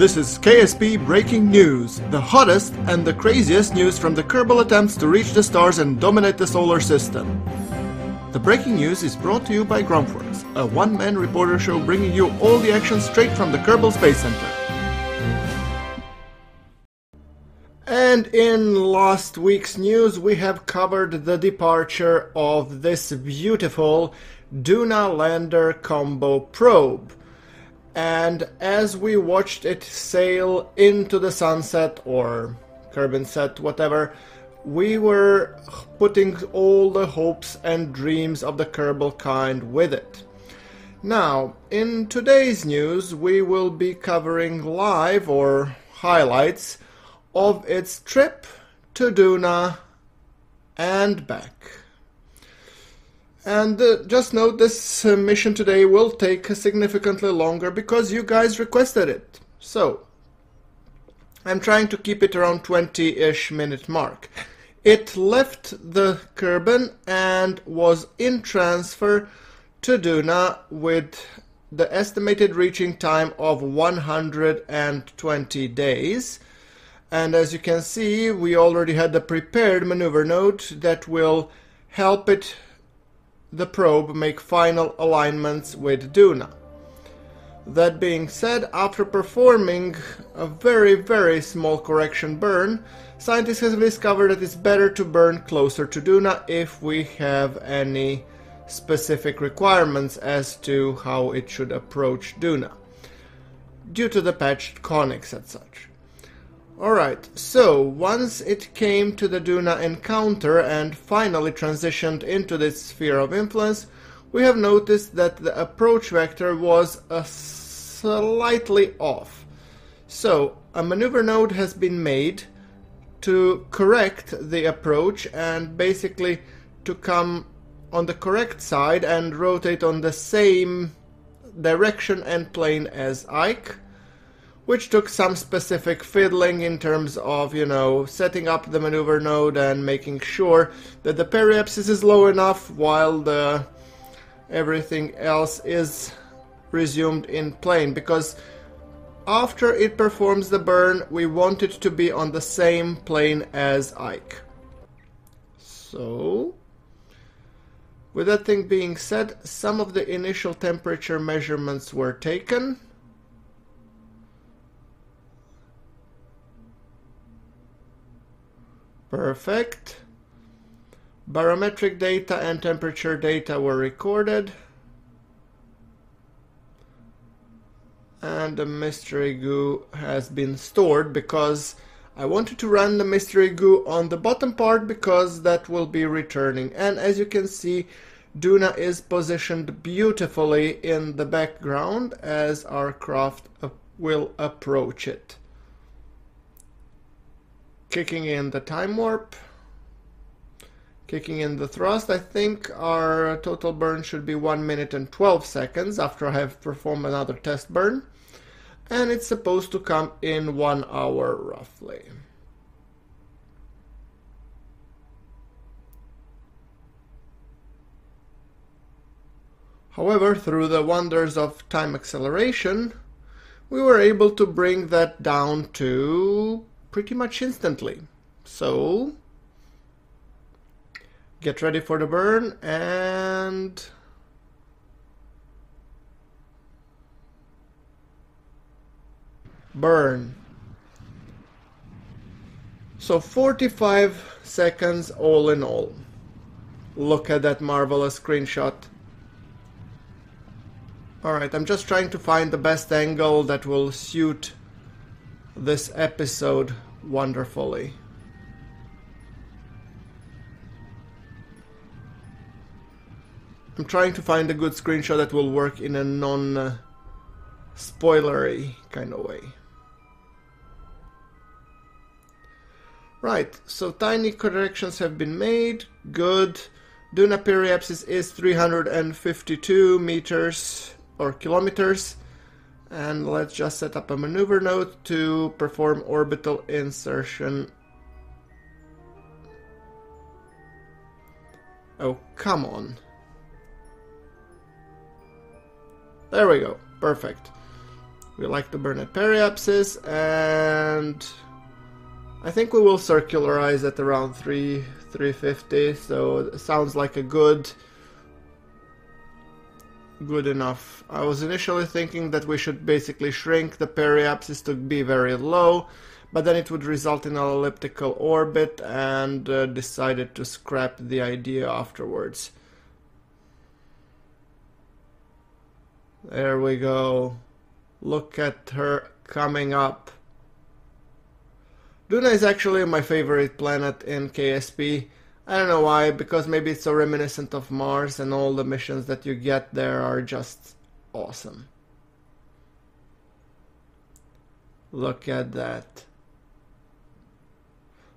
This is KSP Breaking News, the hottest and the craziest news from the Kerbal attempts to reach the stars and dominate the solar system. The breaking news is brought to you by GrunfWorks, a one-man reporter show bringing you all the action straight from the Kerbal Space Center. And in last week's news, we have covered the departure of this beautiful Duna lander combo probe. And as we watched it sail into the sunset, or Kerbin set, whatever, we were putting all the hopes and dreams of the Kerbal kind with it. Now, in today's news, we will be covering live, or highlights, of its trip to Duna and back. And just note, this mission today will take significantly longer because you guys requested it. So, I'm trying to keep it around 20-ish minute mark. It left the Kerbin and was in transfer to Duna with the estimated reaching time of 120 days. And as you can see, we already had the prepared maneuver node that will help the probe make final alignments with Duna. That being said, after performing a very small correction burn, scientists have discovered that it's better to burn closer to Duna if we have any specific requirements as to how it should approach Duna, due to the patched conics and such. Alright, so once it came to the Duna encounter and finally transitioned into this sphere of influence, we have noticed that the approach vector was slightly off. So a maneuver node has been made to correct the approach and basically to come on the correct side and rotate on the same direction and plane as Ike, which took some specific fiddling in terms of, setting up the maneuver node and making sure that the periapsis is low enough while everything else is resumed in plane, because after it performs the burn, we want it to be on the same plane as Ike. So, with that thing being said, some of the initial temperature measurements were taken. Perfect. Barometric data and temperature data were recorded. And the mystery goo has been stored because I wanted to run the mystery goo on the bottom part because that will be returning. And as you can see, Duna is positioned beautifully in the background as our craft will approach it. Kicking in the time warp, kicking in the thrust. I think our total burn should be 1 minute and 12 seconds after I have performed another test burn. And it's supposed to come in 1 hour roughly. However, through the wonders of time acceleration, we were able to bring that down to pretty much instantly. So, get ready for the burn and burn. So 45 seconds all in all. Look at that marvelous screenshot. Alright, I'm just trying to find the best angle that will suit this episode wonderfully. I'm trying to find a good screenshot that will work in a non-spoilery kind of way. Right, so tiny corrections have been made. Good. Duna periapsis is 352 meters or kilometers. And let's just set up a maneuver node to perform orbital insertion. Oh, come on. There we go. Perfect. We like to burn at periapsis, and I think we will circularize at around 350, so it sounds like a good enough. I was initially thinking that we should basically shrink the periapsis to be very low, but then it would result in an elliptical orbit, and decided to scrap the idea afterwards. There we go. Look at her coming up. Duna is actually my favorite planet in KSP. I don't know why, because maybe it's so reminiscent of Mars, and all the missions that you get there are just awesome. Look at that.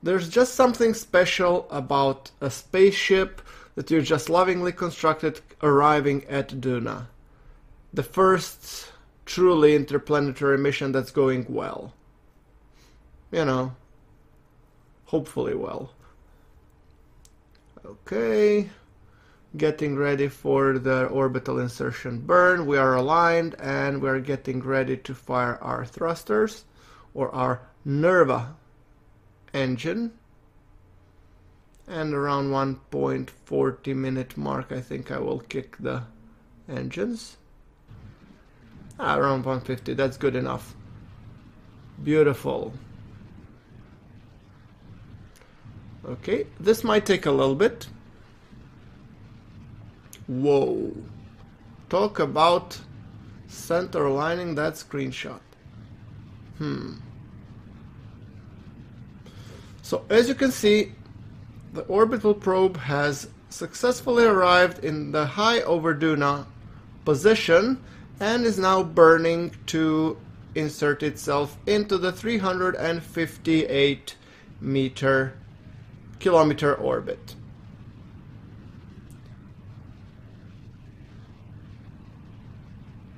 There's just something special about a spaceship that you just lovingly constructed arriving at Duna. The first truly interplanetary mission that's going well. You know, hopefully well. Okay, getting ready for the orbital insertion burn. We are aligned, and we're getting ready to fire our thrusters, or our Nerva engine. And around 1.40 minute mark, I think I will kick the engines. Around 150, that's good enough. Beautiful. Okay, this might take a little bit. Whoa. Talk about center aligning that screenshot. So as you can see, the orbital probe has successfully arrived in the high over Duna position and is now burning to insert itself into the 358 kilometer orbit.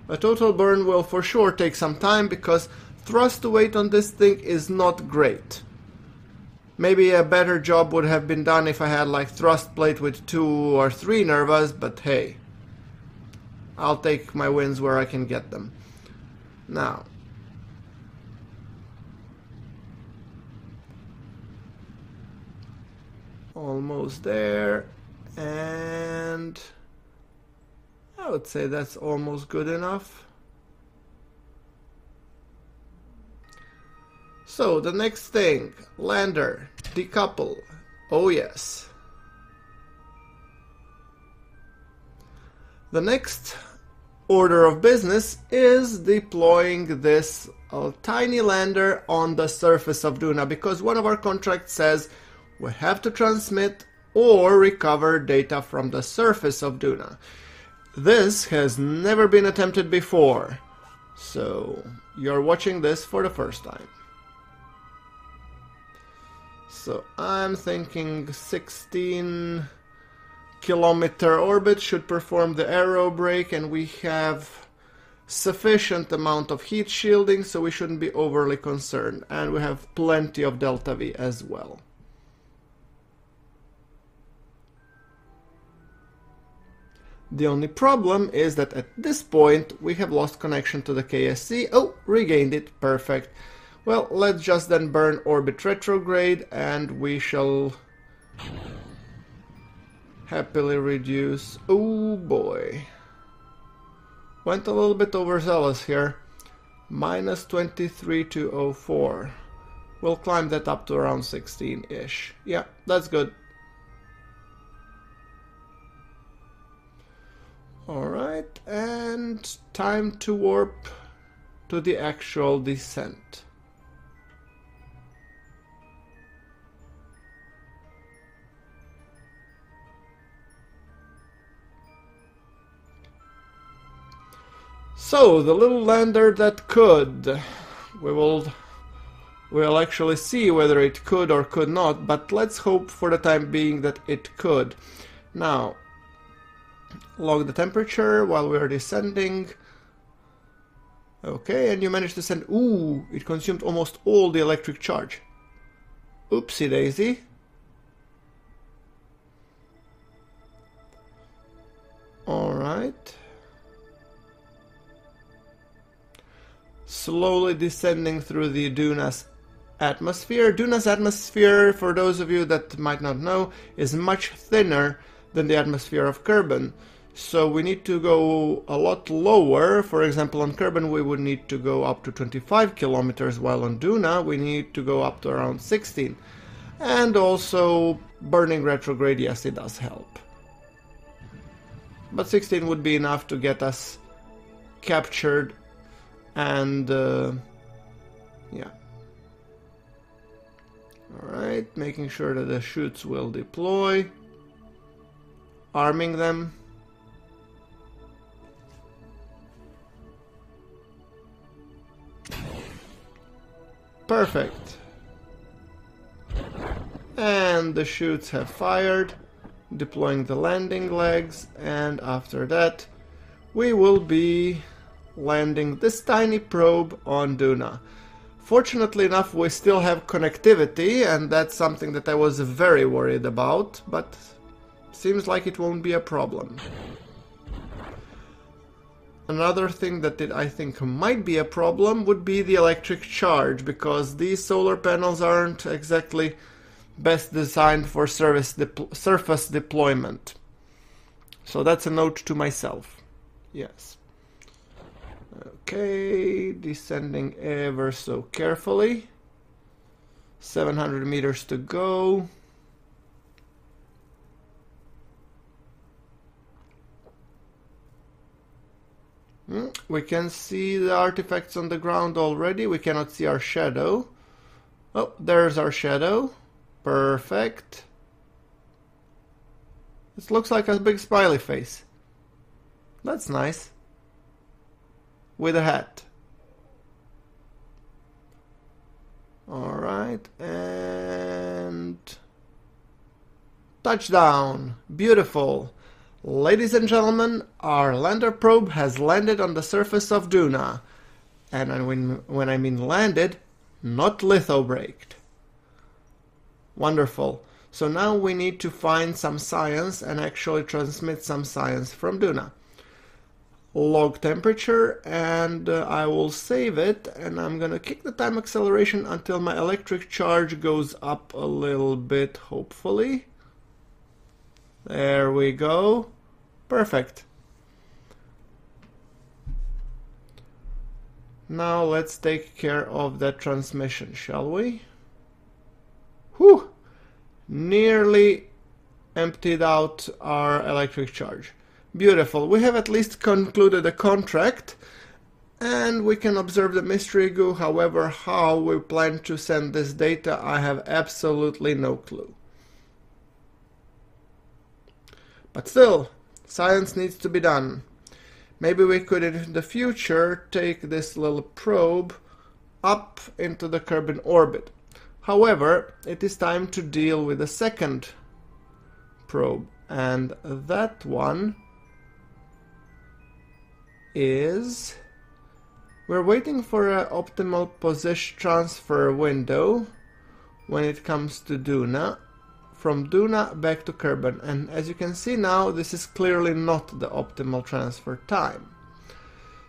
A total burn will for sure take some time because thrust to weight on this thing is not great. Maybe a better job would have been done if I had like thrust plate with 2 or 3 Nervas, but hey, I'll take my wins where I can get them. Now, almost there, and I would say that's almost good enough. So the next thing, lander, decouple. Oh yes. The next order of business is deploying this tiny lander on the surface of Duna, because one of our contracts says we have to transmit or recover data from the surface of Duna. This has never been attempted before, so you're watching this for the first time. So I'm thinking 16 kilometer orbit should perform the aero brake, and we have sufficient amount of heat shielding, so we shouldn't be overly concerned, and we have plenty of delta V as well. The only problem is that at this point we have lost connection to the KSC. Oh, regained it, perfect. Well, let's just then burn orbit retrograde, and we shall happily reduce. Oh boy, went a little bit overzealous here. Minus 23,204. We'll climb that up to around 16-ish. Yeah, that's good. Alright, and time to warp to the actual descent. So, the little lander that could, we'll actually see whether it could or could not, but let's hope for the time being that it could. Now, log the temperature while we're descending. Okay, and you managed to send... Ooh, it consumed almost all the electric charge. Oopsie daisy. Alright. slowly descending through the Duna's atmosphere. Duna's atmosphere, for those of you that might not know, is much thinner than the atmosphere of Kerbin. So we need to go a lot lower. For example, on Kerbin we would need to go up to 25 kilometers, while on Duna we need to go up to around 16. And also burning retrograde, yes, it does help. But 16 would be enough to get us captured and yeah. Alright, making sure that the chutes will deploy. Arming them. Perfect. And the chutes have fired, deploying the landing legs, and after that we will be landing this tiny probe on Duna. Fortunately enough, we still have connectivity, and that's something that I was very worried about, but seems like it won't be a problem. Another thing that I think might be a problem would be the electric charge, because these solar panels aren't exactly best designed for surface deployment. So that's a note to myself. Yes. Okay, descending ever so carefully. 700 meters to go. We can see the artifacts on the ground already. We cannot see our shadow. Oh, there's our shadow. Perfect. This looks like a big smiley face. That's nice. With a hat. Alright, and touchdown. Beautiful. Ladies and gentlemen, our lander probe has landed on the surface of Duna. And when I mean landed, not litho-braked. Wonderful. So now we need to find some science and actually transmit some science from Duna. Log temperature, and I will save it, and I'm gonna kick the time acceleration until my electric charge goes up a little bit, hopefully. There we go. Perfect. Now let's take care of that transmission, shall we? Whew! Nearly emptied out our electric charge. Beautiful. We have at least concluded a contract, and we can observe the mystery goo. However, how we plan to send this data, I have absolutely no clue. But still, science needs to be done. Maybe we could in the future take this little probe up into the Kerbin orbit. However, it is time to deal with the second probe, and that one is... We're waiting for an optimal position transfer window when it comes to Duna, from Duna back to Kerbin, and as you can see now, this is clearly not the optimal transfer time.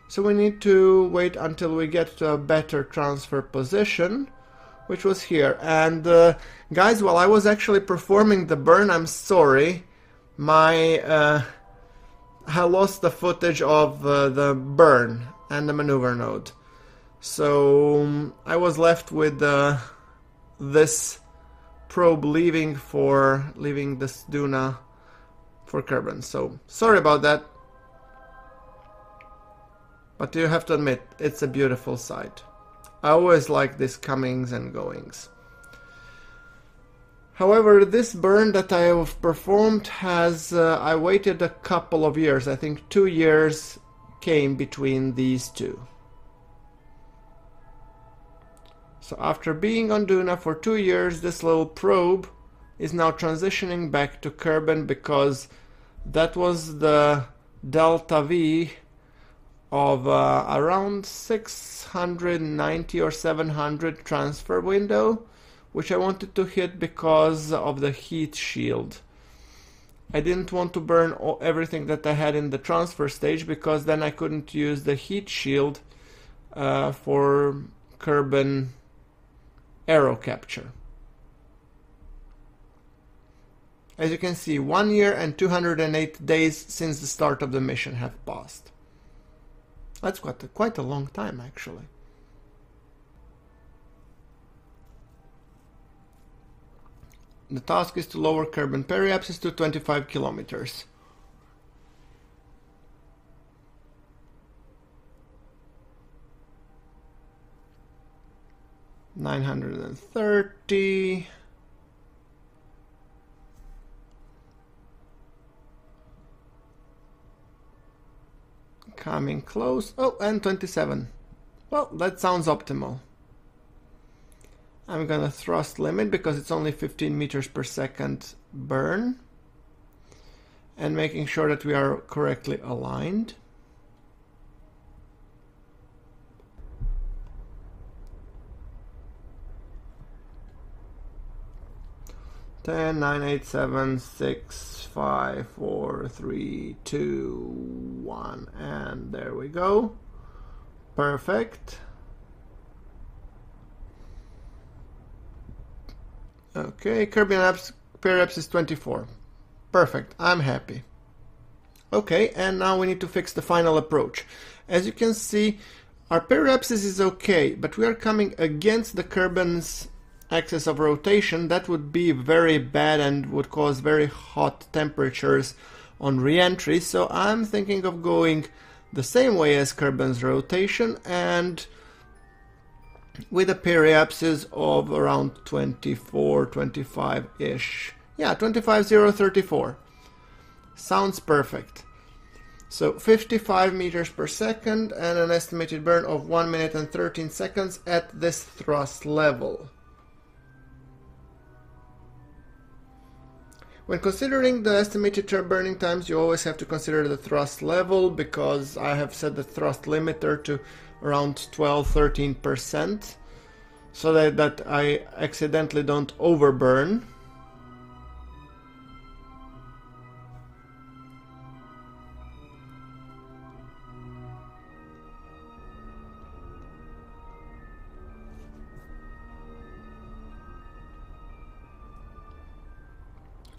So we need to wait until we get to a better transfer position, which was here. And guys, while I was actually performing the burn, I'm sorry, I lost the footage of the burn and the maneuver node. So I was left with this probe leaving this Duna for Kerbin. So sorry about that. But you have to admit, it's a beautiful sight. I always like these comings and goings. However, this burn that I have performed has, I waited a couple of years. I think 2 years came between these two. So after being on Duna for 2 years, this little probe is now transitioning back to Kerbin, because that was the delta V of around 690 or 700 transfer window, which I wanted to hit because of the heat shield. I didn't want to burn everything that I had in the transfer stage, because then I couldn't use the heat shield for Kerbin aero capture. As you can see, 1 year and 208 days since the start of the mission have passed. That's quite a long time, actually. The task is to lower Kerbin periapsis to 25 kilometers. $930. Coming close. Oh, and 27. Well, that sounds optimal. I'm gonna thrust limit because it's only 15 meters per second burn. And making sure that we are correctly aligned. Ten, 9, 8, 7, 6, 5, 4, 3, 2, 1, and there we go. Perfect. Okay, Kerbin periapsis 24. Perfect, I'm happy. Okay, and now we need to fix the final approach. As you can see, our periapsis is okay, but we are coming against the Kerbin's axis of rotation. That would be very bad and would cause very hot temperatures on re-entry. So I'm thinking of going the same way as Kerbin's rotation and with a periapsis of around 24, 25-ish. Yeah, 25,034. Sounds perfect. So 55 meters per second and an estimated burn of 1 minute and 13 seconds at this thrust level. When considering the estimated burning times, you always have to consider the thrust level, because I have set the thrust limiter to around 12-13%, so that I accidentally don't overburn.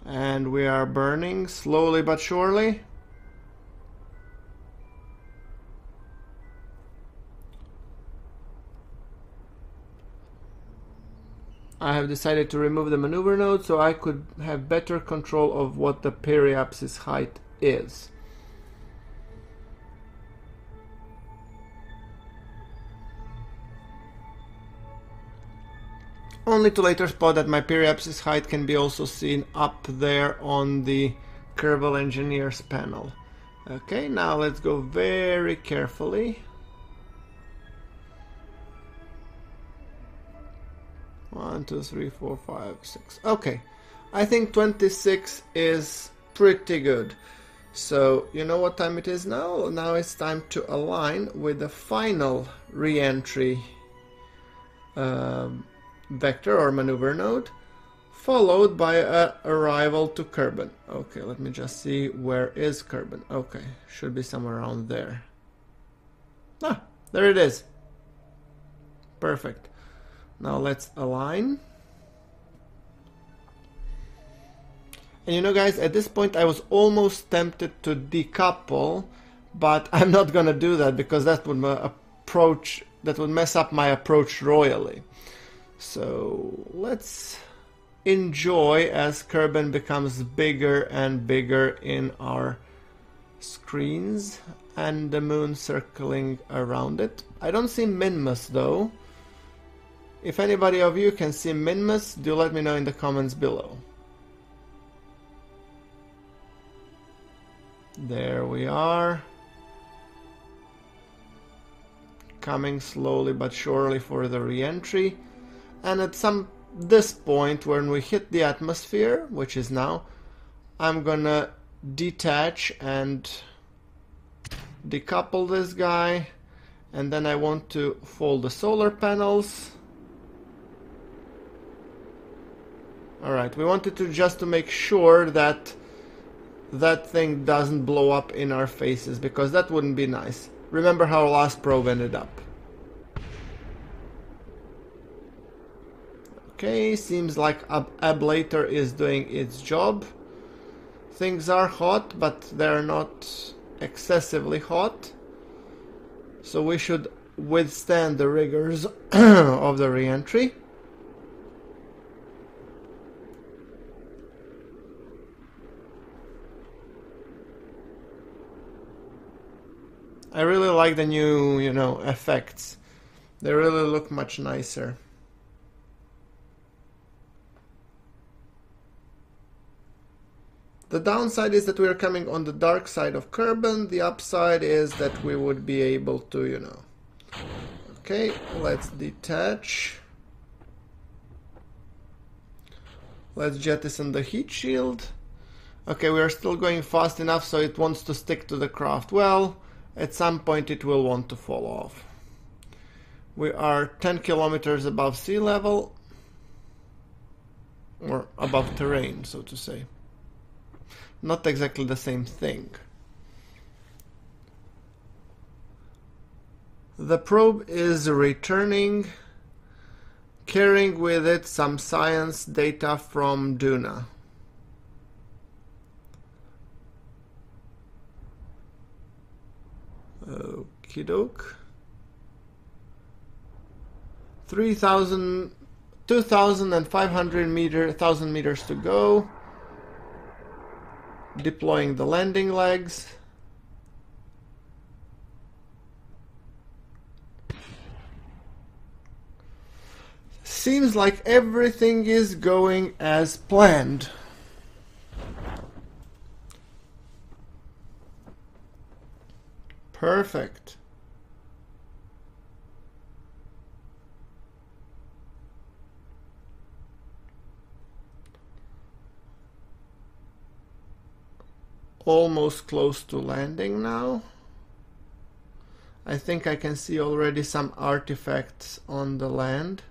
And we are burning slowly but surely. I have decided to remove the maneuver node so I could have better control of what the periapsis height is. Only to later spot that my periapsis height can be also seen up there on the Kerbal Engineers panel. Okay, now let's go very carefully. 1, 2, 3, 4, 5, 6. Okay, I think 26 is pretty good. So, you know what time it is now? Now it's time to align with the final re-entry vector or maneuver node, followed by a arrival to Kerbin. Okay, let me just see, where is Kerbin? Okay, should be somewhere around there. Ah, there it is. Perfect. Now let's align. And you know, guys, at this point I was almost tempted to decouple, but I'm not gonna do that because that would mess up my approach royally. So let's enjoy as Kerbin becomes bigger and bigger in our screens and the moon circling around it. I don't see Minmus though. If anybody of you can see Minmus, do let me know in the comments below. There we are. Coming slowly but surely for the re-entry. And at this point, when we hit the atmosphere, which is now, I'm gonna detach and decouple this guy, and then I want to fold the solar panels. Alright, we wanted to just to make sure that that thing doesn't blow up in our faces, because that wouldn't be nice. Remember how our last probe ended up. Okay, seems like ablator is doing its job. Things are hot, but they're not excessively hot. So we should withstand the rigors of the re-entry. I really like the new, effects. They really look much nicer. The downside is that we are coming on the dark side of Kerbin. The upside is that we would be able to, Okay, let's detach. Let's jettison the heat shield. Okay, we are still going fast enough so it wants to stick to the craft. Well, at some point it will want to fall off. We are 10 kilometers above sea level. Or above terrain, so to say. Not exactly the same thing. The probe is returning, carrying with it some science data from Duna. Okie doke. 2,500 meters to go. Deploying the landing legs. Seems like everything is going as planned. Perfect. Almost close to landing now. I think I can see already some artifacts on the land.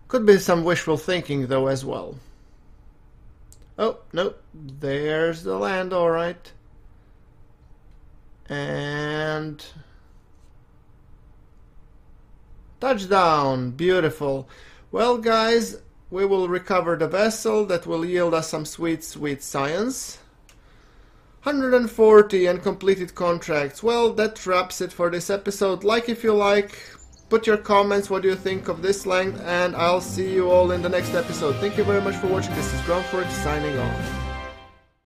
Could be some wishful thinking though as well. Oh, no, there's the land, alright. And touchdown, beautiful. Well guys, we will recover the vessel. That will yield us some sweet science. 140 and completed contracts. Well, that wraps it for this episode. Like if you like, put your comments, what do you think of this length, and I'll see you all in the next episode. Thank you very much for watching. This is GrunfWorks signing off.